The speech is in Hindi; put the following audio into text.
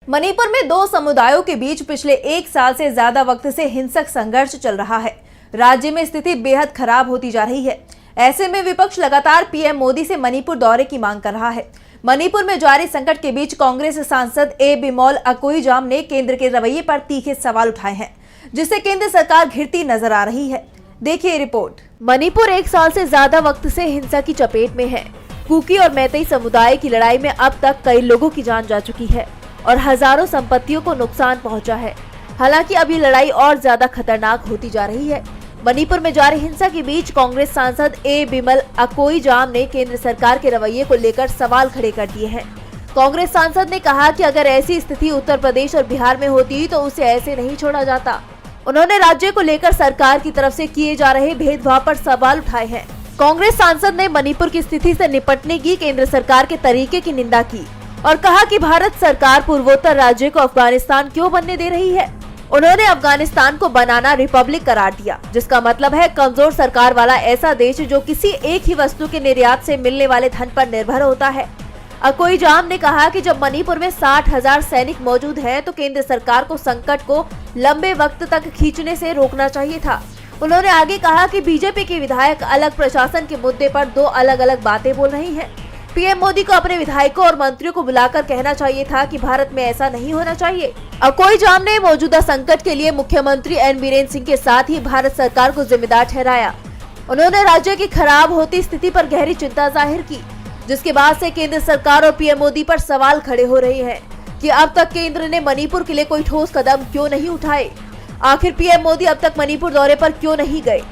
मणिपुर में दो समुदायों के बीच पिछले एक साल से ज्यादा वक्त से हिंसक संघर्ष चल रहा है। राज्य में स्थिति बेहद खराब होती जा रही है। ऐसे में विपक्ष लगातार पीएम मोदी से मणिपुर दौरे की मांग कर रहा है। मणिपुर में जारी संकट के बीच कांग्रेस सांसद ए बिमोल अकोईजाम ने केंद्र के रवैये पर तीखे सवाल उठाए हैं, जिससे केंद्र सरकार घिरती नजर आ रही है। देखिए रिपोर्ट। मणिपुर एक साल से ज्यादा वक्त से हिंसा की चपेट में है। कुकी और मैतेई समुदाय की लड़ाई में अब तक कई लोगों की जान जा चुकी है और हजारों संपत्तियों को नुकसान पहुंचा है। हालांकि अब ये लड़ाई और ज्यादा खतरनाक होती जा रही है। मणिपुर में जारी हिंसा के बीच कांग्रेस सांसद ए बिमल अकोईजाम ने केंद्र सरकार के रवैये को लेकर सवाल खड़े कर दिए हैं। कांग्रेस सांसद ने कहा कि अगर ऐसी स्थिति उत्तर प्रदेश और बिहार में होती तो उसे ऐसे नहीं छोड़ा जाता। उन्होंने राज्य को लेकर सरकार की तरफ से किए जा रहे भेदभाव पर सवाल उठाए हैं। कांग्रेस सांसद ने मणिपुर की स्थिति से निपटने की केंद्र सरकार के तरीके की निंदा की और कहा कि भारत सरकार पूर्वोत्तर राज्य को अफगानिस्तान क्यों बनने दे रही है। उन्होंने अफगानिस्तान को बनाना रिपब्लिक करार दिया, जिसका मतलब है कमजोर सरकार वाला ऐसा देश जो किसी एक ही वस्तु के निर्यात से मिलने वाले धन पर निर्भर होता है। अकोईजाम ने कहा कि जब मणिपुर में 60,000 सैनिक मौजूद हैं, तो केंद्र सरकार को संकट को लंबे वक्त तक खींचने से रोकना चाहिए था। उन्होंने आगे कहा कि बीजेपी के विधायक अलग प्रशासन के मुद्दे पर दो अलग अलग बातें बोल रही हैं। पीएम मोदी को अपने विधायकों और मंत्रियों को बुलाकर कहना चाहिए था कि भारत में ऐसा नहीं होना चाहिए। अकोईजाम ने मौजूदा संकट के लिए मुख्यमंत्री एन बीरेन सिंह के साथ ही भारत सरकार को जिम्मेदार ठहराया। उन्होंने राज्य की खराब होती स्थिति पर गहरी चिंता जाहिर की, जिसके बाद से केंद्र सरकार और पीएम मोदी पर सवाल खड़े हो रहे हैं कि अब तक केंद्र ने मणिपुर के लिए कोई ठोस कदम क्यों नहीं उठाए। आखिर पीएम मोदी अब तक मणिपुर दौरे पर क्यों नहीं गए।